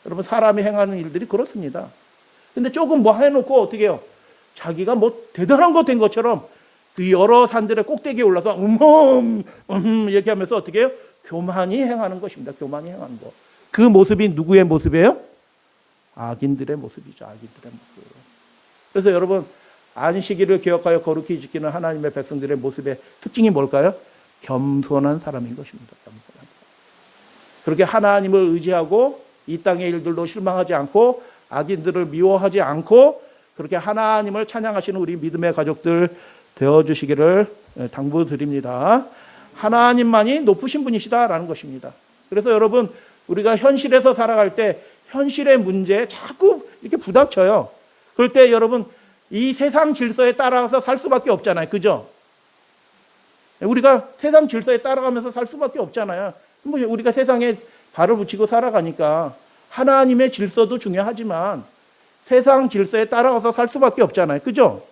여러분, 사람이 행하는 일들이 그렇습니다. 근데 조금 뭐 해놓고 어떻게 해요? 자기가 뭐 대단한 거 된 것처럼 그 여러 산들의 꼭대기에 올라서 이렇게 하면서 어떻게 해요? 교만히 행하는 것입니다. 교만히 행하는 거. 그 모습이 누구의 모습이에요? 악인들의 모습이죠. 악인들의 모습. 그래서 여러분, 안식일을 기억하여 거룩히 지키는 하나님의 백성들의 모습의 특징이 뭘까요? 겸손한 사람인 것입니다. 겸손한 사람. 그렇게 하나님을 의지하고 이 땅의 일들로 실망하지 않고 악인들을 미워하지 않고 그렇게 하나님을 찬양하시는 우리 믿음의 가족들 되어주시기를 당부드립니다. 하나님만이 높으신 분이시다라는 것입니다. 그래서 여러분, 우리가 현실에서 살아갈 때 현실의 문제에 자꾸 이렇게 부닥쳐요. 그럴 때 여러분, 이 세상 질서에 따라서 살 수밖에 없잖아요. 그죠? 우리가 세상 질서에 따라가면서 살 수밖에 없잖아요. 뭐 우리가 세상에 발을 붙이고 살아가니까 하나님의 질서도 중요하지만 세상 질서에 따라가서 살 수밖에 없잖아요. 그죠?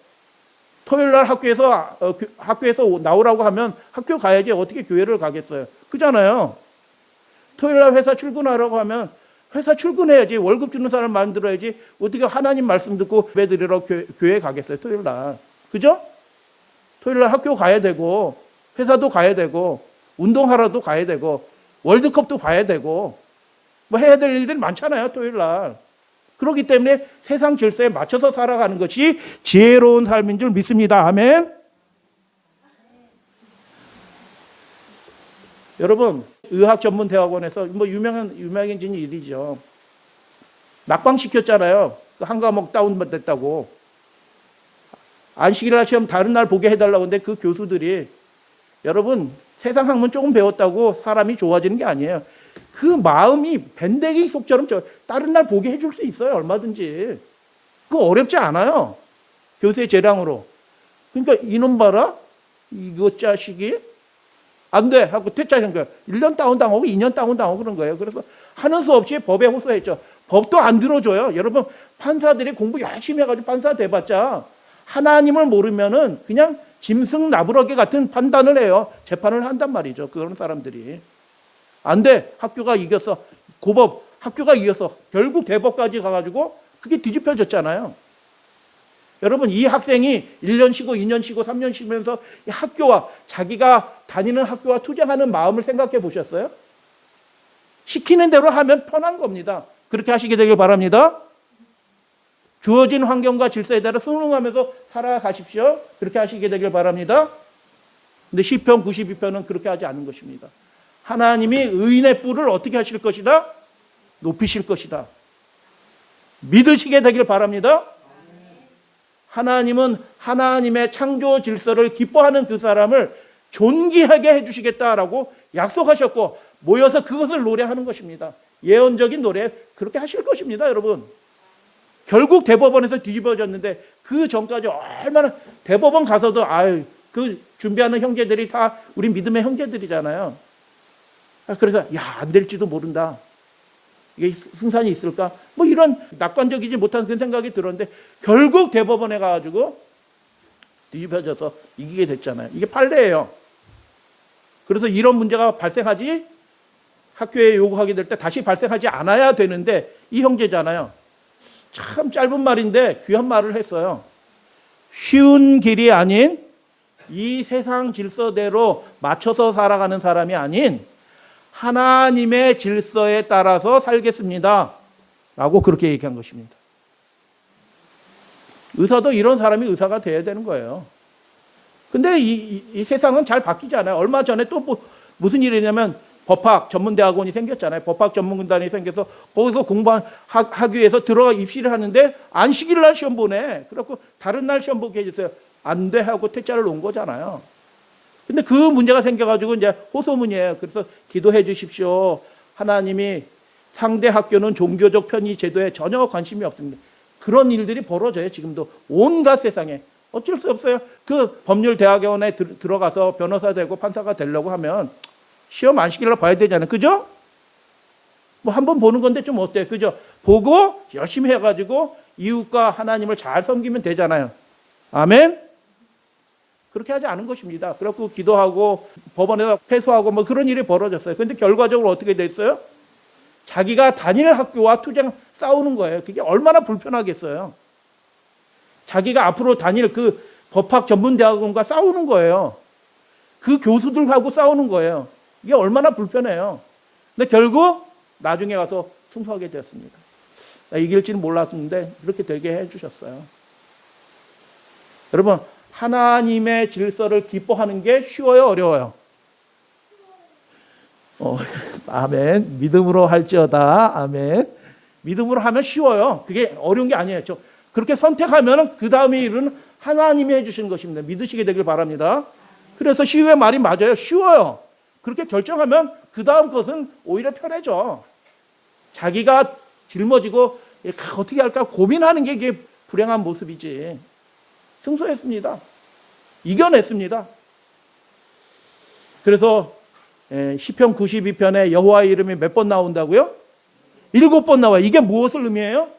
토요일 날 학교에서 나오라고 하면 학교 가야지 어떻게 교회를 가겠어요. 그잖아요. 토요일 날 회사 출근하라고 하면 회사 출근해야지, 월급 주는 사람 만들어야지 어떻게 하나님 말씀 듣고 예배드리러 교회 가겠어요. 토요일 날. 그죠? 토요일 날 학교 가야 되고 회사도 가야 되고 운동하러도 가야 되고 월드컵도 봐야 되고 뭐 해야 될 일들이 많잖아요. 토요일 날. 그렇기 때문에 세상 질서에 맞춰서 살아가는 것이 지혜로운 삶인 줄 믿습니다. 아멘. 여러분, 의학전문대학원에서 뭐 유명해진 일이죠. 낙방시켰잖아요. 한 과목 다운됐다고. 안식일 날 시험 다른 날 보게 해달라고 하는데 그 교수들이, 여러분, 세상 학문 조금 배웠다고 사람이 좋아지는 게 아니에요. 그 마음이 밴댕이 속처럼 다른 날 보게 해줄 수 있어요. 얼마든지. 그거 어렵지 않아요. 교수의 재량으로. 그러니까 이놈 봐라. 이거 자식이 안 돼 하고 퇴짜한 거예요. 1년 다운당하고 2년 다운당하고 그런 거예요. 그래서 하는 수 없이 법에 호소했죠. 법도 안 들어줘요. 여러분, 판사들이 공부 열심히 해가지고 판사 돼봤자 하나님을 모르면은 그냥 짐승 나부러기 같은 판단을 해요. 재판을 한단 말이죠. 그런 사람들이. 안 돼. 학교가 이겼어. 고법. 학교가 이겼어. 결국 대법까지 가가지고 그게 뒤집혀졌잖아요. 여러분, 이 학생이 1년 쉬고 2년 쉬고 3년 쉬면서 이 학교와 자기가 다니는 학교와 투쟁하는 마음을 생각해 보셨어요? 시키는 대로 하면 편한 겁니다. 그렇게 하시게 되길 바랍니다. 주어진 환경과 질서에 따라 순응하면서 살아가십시오. 그렇게 하시게 되길 바랍니다. 근데 시편 92편은 그렇게 하지 않는 것입니다. 하나님이 의인의 뿔을 어떻게 하실 것이다? 높이실 것이다. 믿으시게 되길 바랍니다. 하나님은 하나님의 창조 질서를 기뻐하는 그 사람을 존귀하게 해주시겠다라고 약속하셨고 모여서 그것을 노래하는 것입니다. 예언적인 노래 그렇게 하실 것입니다. 여러분, 결국 대법원에서 뒤집어졌는데 그 전까지 얼마나 대법원 가서도 그 준비하는 형제들이 다 우리 믿음의 형제들이잖아요. 그래서 안 될지도 모른다. 이게 승산이 있을까? 뭐 이런 낙관적이지 못한 그런 생각이 들었는데 결국 대법원에 가가지고 뒤집어져서 이기게 됐잖아요. 이게 판례예요. 그래서 이런 문제가 발생하지 학교에 요구하게 될 때 다시 발생하지 않아야 되는데 이 형제잖아요. 참 짧은 말인데 귀한 말을 했어요. 쉬운 길이 아닌 이 세상 질서대로 맞춰서 살아가는 사람이 아닌 하나님의 질서에 따라서 살겠습니다. 라고 그렇게 얘기한 것입니다. 의사도 이런 사람이 의사가 돼야 되는 거예요. 근데 이 세상은 잘 바뀌지 않아요. 얼마 전에 또 무슨 일이냐면 법학 전문대학원이 생겼잖아요. 법학 전문군단이 생겨서 거기서 공부하기 위해서 들어가 입시를 하는데 안식일 날 시험 보내. 그래갖고 다른 날 시험 보게 해주세요. 안 돼 하고 퇴짜를 놓은 거잖아요. 근데 그 문제가 생겨가지고 이제 호소문이에요. 그래서 기도해 주십시오. 하나님이 상대 학교는 종교적 편의 제도에 전혀 관심이 없습니다. 그런 일들이 벌어져요. 지금도 온갖 세상에. 어쩔 수 없어요. 그 법률대학원에 들어가서 변호사 되고 판사가 되려고 하면 시험 안식일날 봐야 되잖아요. 그죠? 뭐 한번 보는 건데 좀 어때요? 그죠? 보고 열심히 해가지고 이웃과 하나님을 잘 섬기면 되잖아요. 아멘? 그렇게 하지 않은 것입니다. 그래갖고 기도하고 법원에서 패소하고 뭐 그런 일이 벌어졌어요. 근데 결과적으로 어떻게 됐어요? 자기가 다닐 학교와 투쟁 싸우는 거예요. 그게 얼마나 불편하겠어요. 자기가 앞으로 다닐 그 법학 전문대학원과 싸우는 거예요. 그 교수들하고 싸우는 거예요. 이게 얼마나 불편해요. 근데 결국 나중에 가서 승소하게 되었습니다. 이길지는 몰랐는데 그렇게 되게 해주셨어요. 여러분, 하나님의 질서를 기뻐하는 게 쉬워요, 어려워요? 아멘. 믿음으로 할지어다. 아멘. 믿음으로 하면 쉬워요. 그게 어려운 게 아니에요. 그렇게 선택하면 그 다음에 일은 하나님이 해주시는 것입니다. 믿으시게 되길 바랍니다. 그래서 시우의 말이 맞아요. 쉬워요. 그렇게 결정하면 그 다음 것은 오히려 편해져. 자기가 짊어지고 어떻게 할까 고민하는 게 이게 불행한 모습이지. 승소했습니다. 이겨냈습니다. 그래서 시편 92편에 여호와의 이름이 몇 번 나온다고요? 7번 나와요. 이게 무엇을 의미해요?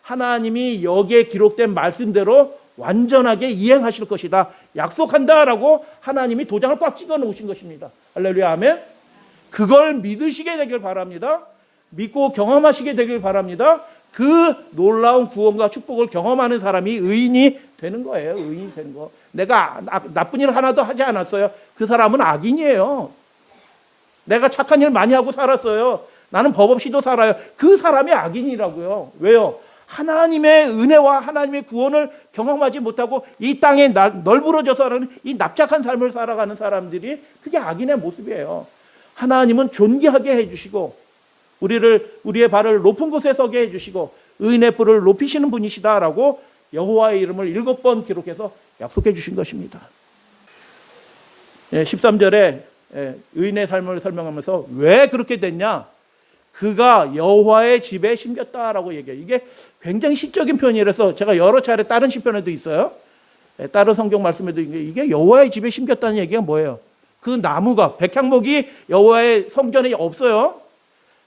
하나님이 여기에 기록된 말씀대로 완전하게 이행하실 것이다. 약속한다라고 하나님이 도장을 꽉 찍어 놓으신 것입니다. 할렐루야, 아멘. 그걸 믿으시게 되길 바랍니다. 믿고 경험하시게 되길 바랍니다. 그 놀라운 구원과 축복을 경험하는 사람이 의인이 되는 거예요. 의인이 되는 거. 내가 나쁜 일 하나도 하지 않았어요. 그 사람은 악인이에요. 내가 착한 일 많이 하고 살았어요. 나는 법 없이도 살아요. 그 사람이 악인이라고요. 왜요? 하나님의 은혜와 하나님의 구원을 경험하지 못하고 이 땅에 널브러져서 이 납작한 삶을 살아가는 사람들이 그게 악인의 모습이에요. 하나님은 존귀하게 해주시고 우리의 발을 높은 곳에 서게 해주시고 의인의 뿔을 높이시는 분이시다라고 여호와의 이름을 7번 기록해서 약속해 주신 것입니다. 13절에 의인의 삶을 설명하면서 왜 그렇게 됐냐? 그가 여호와의 집에 심겼다라고 얘기해요. 이게 굉장히 시적인 표현이라서 제가 여러 차례 다른 시편에도 있어요. 다른 성경 말씀에도 이게 여호와의 집에 심겼다는 얘기가 뭐예요? 그 나무가 백향목이 여호와의 성전에 없어요.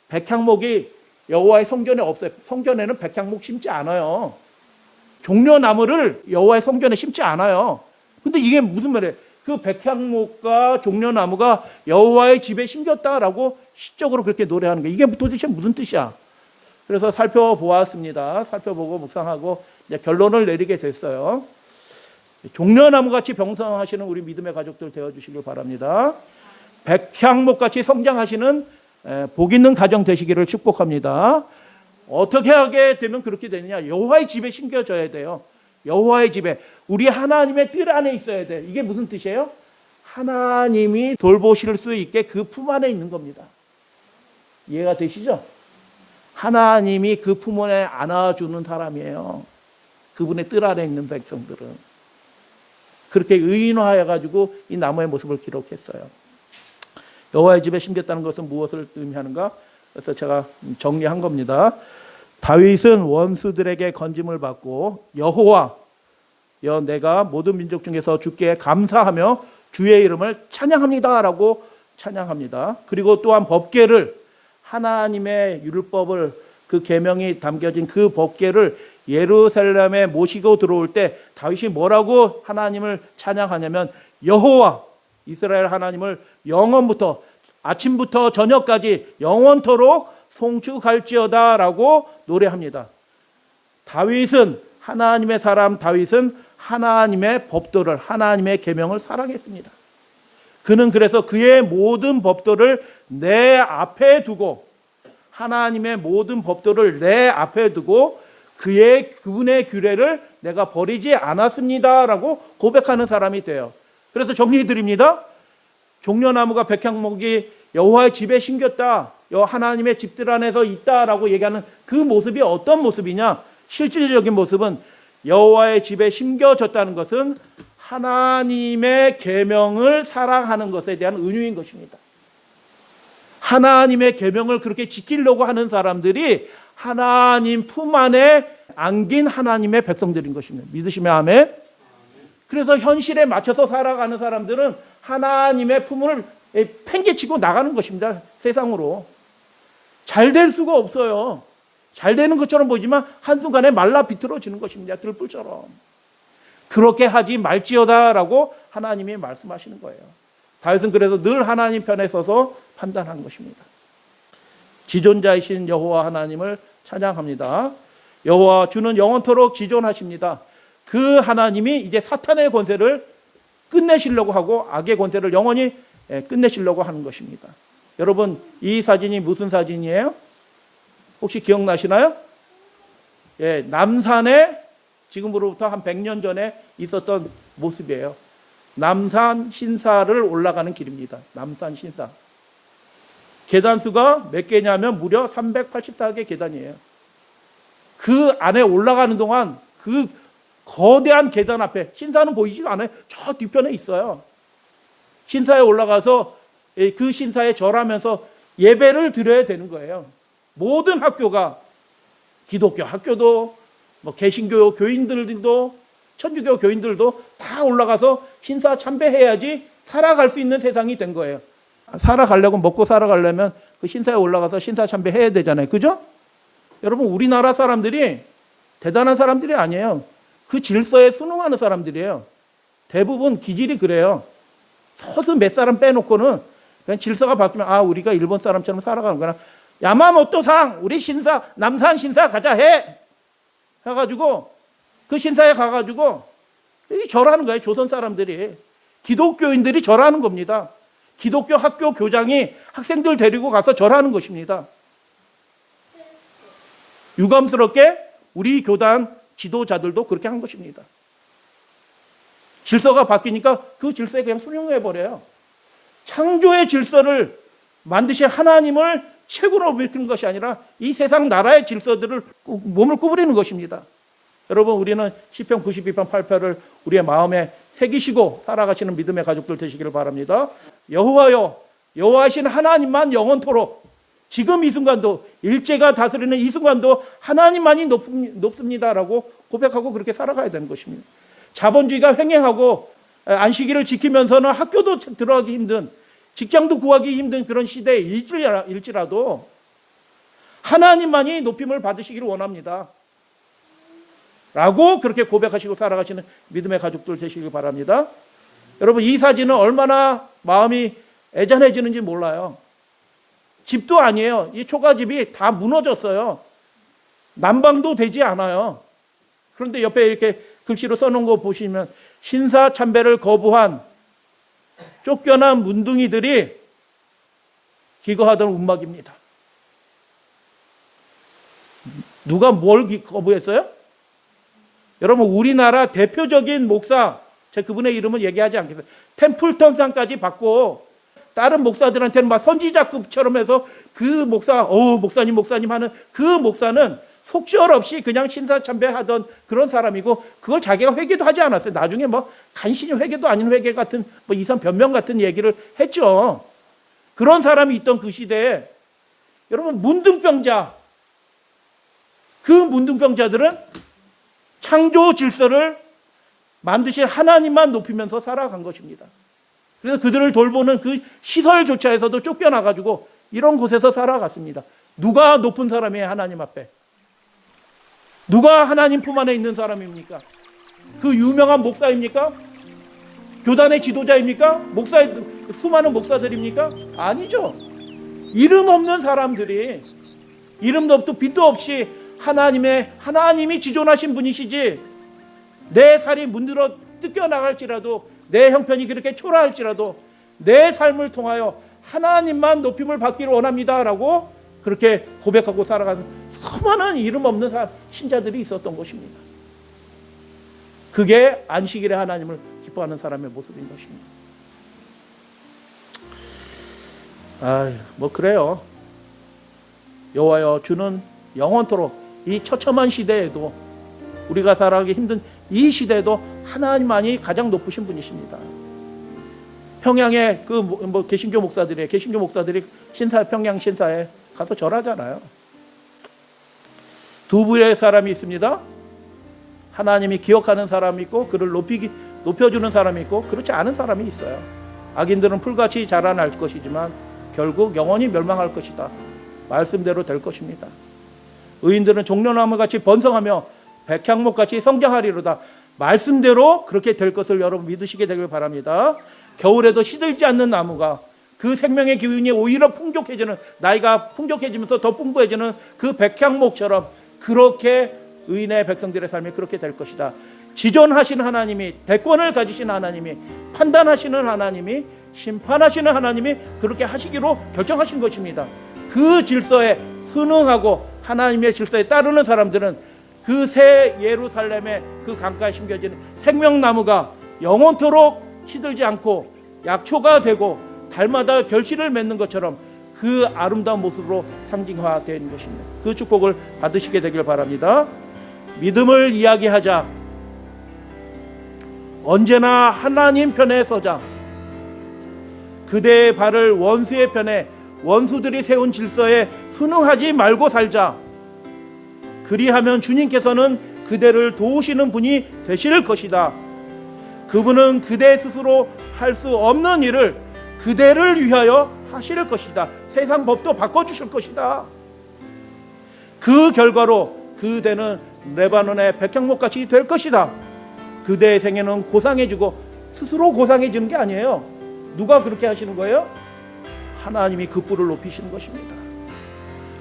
백향목이 여호와의 성전에 없어요. 성전에는 백향목 심지 않아요. 종려나무를 여호와의 성전에 심지 않아요. 근데 이게 무슨 말이에요? 그 백향목과 종려나무가 여호와의 집에 심겼다라고 시적으로 그렇게 노래하는 거예요. 이게 도대체 무슨 뜻이야? 그래서 살펴보았습니다. 살펴보고 묵상하고 이제 결론을 내리게 됐어요. 종려나무같이 병성하시는 우리 믿음의 가족들 되어주시길 바랍니다. 백향목같이 성장하시는 복 있는 가정 되시기를 축복합니다. 어떻게 하게 되면 그렇게 되느냐? 여호와의 집에 심겨져야 돼요. 여호와의 집에 우리 하나님의 뜰 안에 있어야 돼. 이게 무슨 뜻이에요? 하나님이 돌보실 수 있게 그 품 안에 있는 겁니다. 이해가 되시죠? 하나님이 그 품 안에 안아주는 사람이에요. 그분의 뜰 안에 있는 백성들은 그렇게 의인화해가지고 이 나무의 모습을 기록했어요. 여호와의 집에 심겼다는 것은 무엇을 의미하는가? 그래서 제가 정리한 겁니다. 다윗은 원수들에게 건짐을 받고 여호와 내가 모든 민족 중에서 주께 감사하며 주의 이름을 찬양합니다라고 찬양합니다. 그리고 또한 법궤를 하나님의 율법을 그 계명이 담겨진 그 법궤를 예루살렘에 모시고 들어올 때 다윗이 뭐라고 하나님을 찬양하냐면 여호와 이스라엘 하나님을 영원부터 아침부터 저녁까지 영원토록 송축할지어다라고 노래합니다. 다윗은 하나님의 사람 다윗은 하나님의 법도를 하나님의 계명을 사랑했습니다. 그는 그래서 그의 모든 법도를 내 앞에 두고 하나님의 모든 법도를 내 앞에 두고 그분의 규례를 내가 버리지 않았습니다라고 고백하는 사람이 돼요. 그래서 정리해 드립니다. 종려나무가 백향목이 여호와의 집에 심겼다, 하나님의 집들 안에서 있다라고 얘기하는 그 모습이 어떤 모습이냐? 실질적인 모습은 여호와의 집에 심겨졌다는 것은 하나님의 계명을 사랑하는 것에 대한 은유인 것입니다. 하나님의 계명을 그렇게 지키려고 하는 사람들이 하나님 품 안에 안긴 하나님의 백성들인 것입니다. 믿으시면 아멘. 그래서 현실에 맞춰서 살아가는 사람들은 하나님의 품을 팽개치고 나가는 것입니다. 세상으로. 잘 될 수가 없어요. 잘 되는 것처럼 보이지만 한순간에 말라 비틀어지는 것입니다. 들불처럼. 그렇게 하지 말지어다라고 하나님이 말씀하시는 거예요. 다윗은 그래서 늘 하나님 편에 서서 판단하는 것입니다. 지존자이신 여호와 하나님을 찬양합니다. 여호와 주는 영원토록 지존하십니다. 그 하나님이 이제 사탄의 권세를 끝내시려고 하고 악의 권세를 영원히 끝내시려고 하는 것입니다. 여러분, 이 사진이 무슨 사진이에요? 혹시 기억나시나요? 예, 남산에 지금으로부터 한 100년 전에 있었던 모습이에요. 남산 신사를 올라가는 길입니다. 남산 신사. 계단 수가 몇 개냐면 무려 384개 계단이에요. 그 안에 올라가는 동안 그 거대한 계단 앞에, 신사는 보이지가 않아요. 저 뒤편에 있어요. 신사에 올라가서 그 신사에 절하면서 예배를 드려야 되는 거예요. 모든 학교가, 기독교 학교도 뭐 개신교 교인들도 천주교 교인들도 다 올라가서 신사 참배해야지 살아갈 수 있는 세상이 된 거예요. 살아가려고, 먹고 살아가려면 그 신사에 올라가서 신사 참배해야 되잖아요. 그죠? 여러분, 우리나라 사람들이 대단한 사람들이 아니에요. 그 질서에 순응하는 사람들이에요. 대부분 기질이 그래요. 서서 몇 사람 빼놓고는 그냥 질서가 바뀌면 아, 우리가 일본 사람처럼 살아가는구나. 야마모토상 우리 신사, 남산 신사 가자 해가지고 그 신사에 가가지고 절하는 거예요. 조선 사람들이. 기독교인들이 절하는 겁니다. 기독교 학교 교장이 학생들 데리고 가서 절하는 것입니다. 유감스럽게 우리 교단 지도자들도 그렇게 한 것입니다. 질서가 바뀌니까 그 질서에 그냥 순응해버려요. 창조의 질서를 만드신 하나님을 최고로 믿는 것이 아니라 이 세상 나라의 질서들을 몸을 구부리는 것입니다. 여러분, 우리는 시편 92편 8편을 우리의 마음에 새기시고 살아가시는 믿음의 가족들 되시기를 바랍니다. 여호와여, 여호와이신 하나님만 영원토록, 지금 이 순간도, 일제가 다스리는 이 순간도 하나님만이 높습니다라고 고백하고 그렇게 살아가야 되는 것입니다. 자본주의가 횡행하고 안식일을 지키면서는 학교도 들어가기 힘든, 직장도 구하기 힘든 그런 시대에 일지라도 하나님만이 높임을 받으시기를 원합니다. 라고 그렇게 고백하시고 살아가시는 믿음의 가족들 되시길 바랍니다. 여러분, 이 사진은 얼마나 마음이 애잔해지는지 몰라요. 집도 아니에요. 이 초가집이 다 무너졌어요. 난방도 되지 않아요. 그런데 옆에 이렇게 글씨로 써놓은 거 보시면 신사 참배를 거부한 쫓겨난 문둥이들이 기거하던 움막입니다. 누가 뭘 거부했어요? 여러분, 우리나라 대표적인 목사, 제가 그분의 이름은 얘기하지 않겠어요. 템플턴상까지 받고 다른 목사들한테는 막 선지자급처럼 해서 그 목사, 목사님 하는 그 목사는 속절없이 그냥 신사 참배하던 그런 사람이고, 그걸 자기가 회개도 하지 않았어요. 나중에 뭐 간신히 회개도 아닌 회개 같은 뭐 이상 변명 같은 얘기를 했죠. 그런 사람이 있던 그 시대에 여러분, 문둥병자, 그 문둥병자들은 창조 질서를 만드신 하나님만 높이면서 살아간 것입니다. 그래서 그들을 돌보는 그 시설조차에서도 쫓겨나가지고 이런 곳에서 살아갔습니다. 누가 높은 사람이에요? 하나님 앞에. 누가 하나님 품 안에 있는 사람입니까? 그 유명한 목사입니까? 교단의 지도자입니까? 수많은 목사들입니까? 아니죠. 이름 없는 사람들이, 이름도 없고 빛도 없이 하나님이 지존하신 분이시지, 내 살이 문드러 뜯겨나갈지라도, 내 형편이 그렇게 초라할지라도 내 삶을 통하여 하나님만 높임을 받기를 원합니다 라고 그렇게 고백하고 살아가는 수많은 이름 없는 신자들이 있었던 것입니다. 그게 안식일에 하나님을 기뻐하는 사람의 모습인 것입니다. 뭐 그래요. 여호와여, 주는 영원토록 이 처참한 시대에도, 우리가 살아가기 힘든 이 시대에도 하나님만이 가장 높으신 분이십니다. 평양에 개신교 목사들이 평양 신사에 가서 절하잖아요. 두 부류의 사람이 있습니다. 하나님이 기억하는 사람이 있고 그를 높여주는 사람이 있고, 그렇지 않은 사람이 있어요. 악인들은 풀같이 자라날 것이지만 결국 영원히 멸망할 것이다. 말씀대로 될 것입니다. 의인들은 종려나무같이 번성하며 백향목같이 성장하리로다. 말씀대로 그렇게 될 것을 여러분 믿으시게 되길 바랍니다. 겨울에도 시들지 않는 나무가 그 생명의 기운이 오히려 풍족해지는, 나이가 풍족해지면서 더 풍부해지는 그 백향목처럼, 그렇게 의인의 백성들의 삶이 그렇게 될 것이다. 지존하시는 하나님이, 대권을 가지신 하나님이, 판단하시는 하나님이, 심판하시는 하나님이 그렇게 하시기로 결정하신 것입니다. 그 질서에 순응하고 하나님의 질서에 따르는 사람들은 그 새 예루살렘의 그 강가에 심겨지는 생명나무가 영원토록 시들지 않고 약초가 되고 달마다 결실을 맺는 것처럼 그 아름다운 모습으로 상징화되는 것입니다. 그 축복을 받으시게 되길 바랍니다. 믿음을 이야기하자. 언제나 하나님 편에 서자. 그대의 발을 원수의 편에, 원수들이 세운 질서에 순응하지 말고 살자. 그리하면 주님께서는 그대를 도우시는 분이 되실 것이다. 그분은 그대 스스로 할 수 없는 일을 그대를 위하여 하실 것이다. 세상 법도 바꿔주실 것이다. 그 결과로 그대는 레바논의 백향목같이 될 것이다. 그대의 생애는 고상해지고, 스스로 고상해지는 게 아니에요. 누가 그렇게 하시는 거예요? 하나님이 그 뿔을 높이시는 것입니다.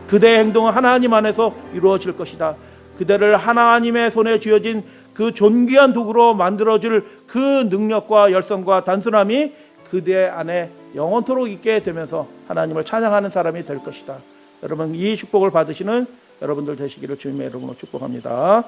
그대의 행동은 하나님 안에서 이루어질 것이다. 그대를 하나님의 손에 쥐어진 그 존귀한 도구로 만들어줄 그 능력과 열성과 단순함이 그대 안에 영원토록 있게 되면서 하나님을 찬양하는 사람이 될 것이다. 여러분, 이 축복을 받으시는 여러분들 되시기를 주님의 이름으로 축복합니다.